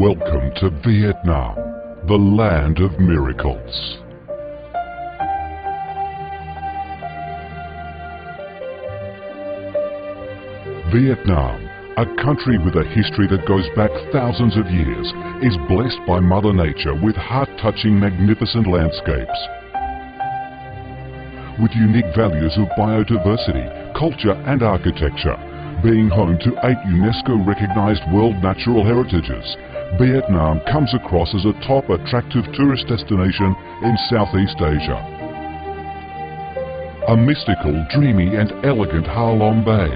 Welcome to Vietnam, the land of miracles. Vietnam, a country with a history that goes back thousands of years, is blessed by Mother Nature with heart-touching, magnificent landscapes. With unique values of biodiversity, culture and architecture, being home to 8 UNESCO-recognized World Natural Heritages, Vietnam comes across as a top attractive tourist destination in Southeast Asia. A mystical, dreamy and elegant Ha Long Bay.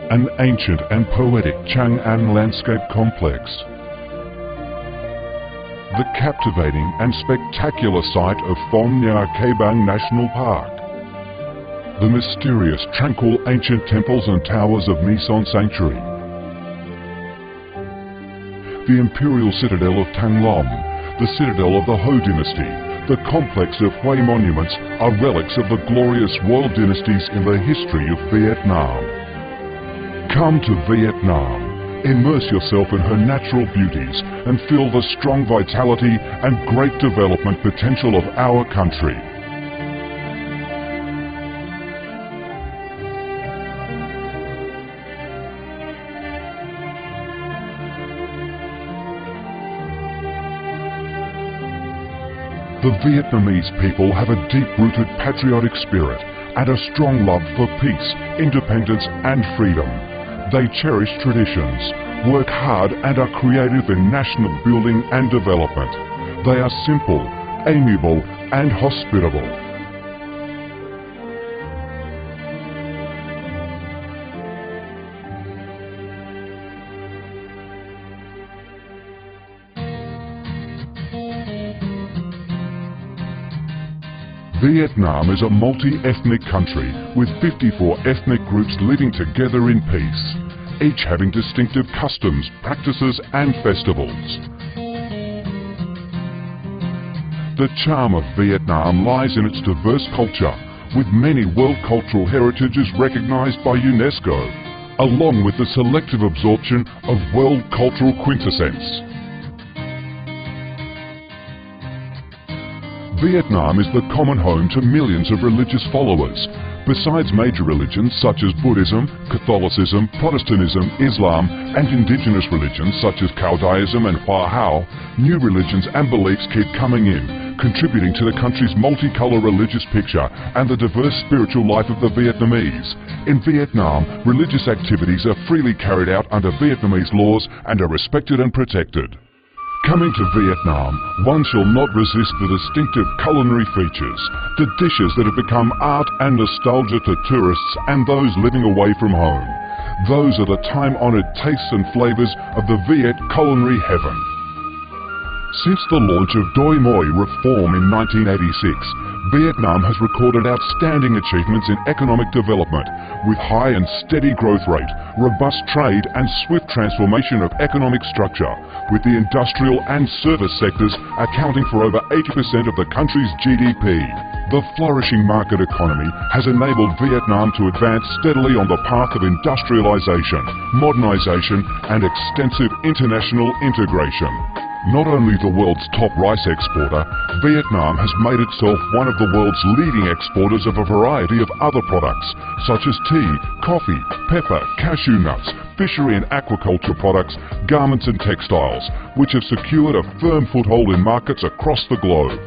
An ancient and poetic Chang An landscape complex. The captivating and spectacular site of Phong Nha Ke Bang National Park. The mysterious, tranquil ancient temples and towers of My Son Sanctuary. The imperial citadel of Thang Long, the citadel of the Ho dynasty. The complex of Hue monuments are relics of the glorious royal dynasties in the history of Vietnam. Come to Vietnam, immerse yourself in her natural beauties and feel the strong vitality and great development potential of our country. The Vietnamese people have a deep-rooted patriotic spirit and a strong love for peace, independence and freedom. They cherish traditions, work hard and are creative in national building and development. They are simple, amiable and hospitable. Vietnam is a multi-ethnic country with 54 ethnic groups living together in peace, each having distinctive customs, practices and festivals. The charm of Vietnam lies in its diverse culture, with many world cultural heritages recognized by UNESCO, along with the selective absorption of world cultural quintessence. Vietnam is the common home to millions of religious followers. Besides major religions such as Buddhism, Catholicism, Protestantism, Islam and indigenous religions such as Taoism and Hoa Hao, new religions and beliefs keep coming in, contributing to the country's multicolour religious picture and the diverse spiritual life of the Vietnamese. In Vietnam, religious activities are freely carried out under Vietnamese laws and are respected and protected. Coming to Vietnam, one shall not resist the distinctive culinary features, the dishes that have become art and nostalgia to tourists and those living away from home. Those are the time-honoured tastes and flavours of the Viet culinary heaven. Since the launch of Doi Moi reform in 1986, Vietnam has recorded outstanding achievements in economic development, with high and steady growth rate, robust trade and swift transformation of economic structure, with the industrial and service sectors accounting for over 80% of the country's GDP. The flourishing market economy has enabled Vietnam to advance steadily on the path of industrialization, modernization and extensive international integration. Not only the world's top rice exporter, Vietnam has made itself one of the world's leading exporters of a variety of other products, such as tea, coffee, pepper, cashew nuts, fishery and aquaculture products, garments and textiles, which have secured a firm foothold in markets across the globe.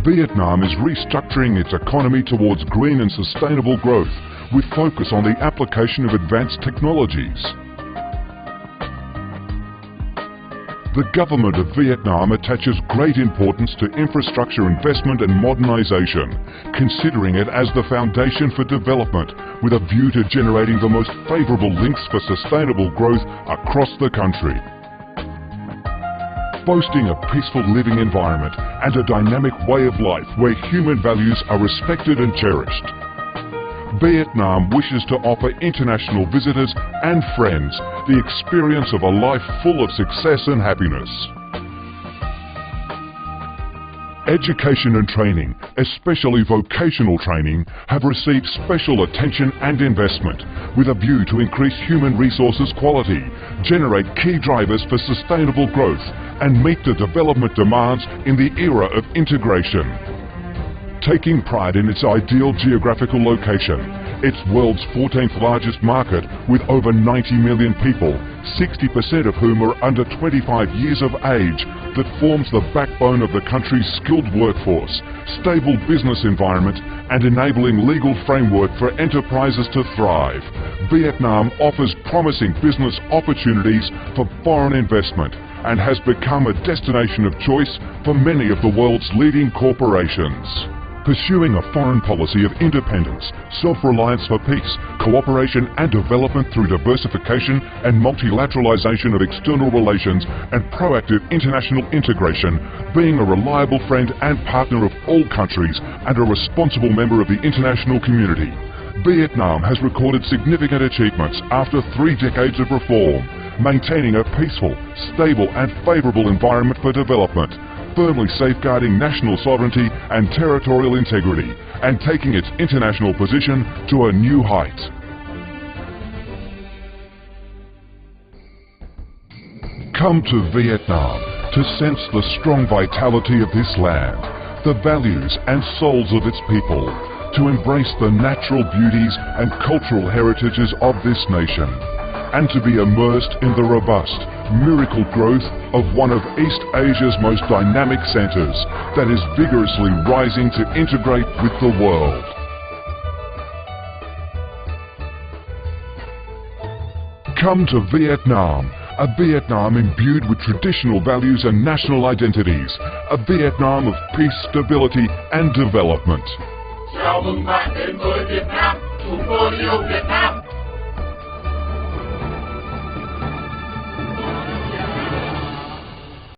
Vietnam is restructuring its economy towards green and sustainable growth, with focus on the application of advanced technologies. The government of Vietnam attaches great importance to infrastructure investment and modernization, considering it as the foundation for development, with a view to generating the most favorable links for sustainable growth across the country. Boasting a peaceful living environment and a dynamic way of life where human values are respected and cherished. Vietnam wishes to offer international visitors and friends the experience of a life full of success and happiness. Education and training, especially vocational training, have received special attention and investment with a view to increase human resources quality, generate key drivers for sustainable growth, and meet the development demands in the era of integration. Taking pride in its ideal geographical location, its world's 14th largest market with over 90 million people, 60% of whom are under 25 years of age, that forms the backbone of the country's skilled workforce, stable business environment, and enabling legal framework for enterprises to thrive. Vietnam offers promising business opportunities for foreign investment and has become a destination of choice for many of the world's leading corporations. Pursuing a foreign policy of independence, self-reliance for peace, cooperation and development through diversification and multilateralization of external relations and proactive international integration, being a reliable friend and partner of all countries and a responsible member of the international community. Vietnam has recorded significant achievements after 3 decades of reform, maintaining a peaceful, stable and favorable environment for development, firmly safeguarding national sovereignty and territorial integrity, and taking its international position to a new height. Come to Vietnam to sense the strong vitality of this land, the values and souls of its people, to embrace the natural beauties and cultural heritages of this nation, and to be immersed in the robust, miracle growth of one of East Asia's most dynamic centers that is vigorously rising to integrate with the world. Come to Vietnam, a Vietnam imbued with traditional values and national identities, a Vietnam of peace, stability and development. Chào mừng bạn đến với Việt Nam, chúng tôi yêu Việt Nam.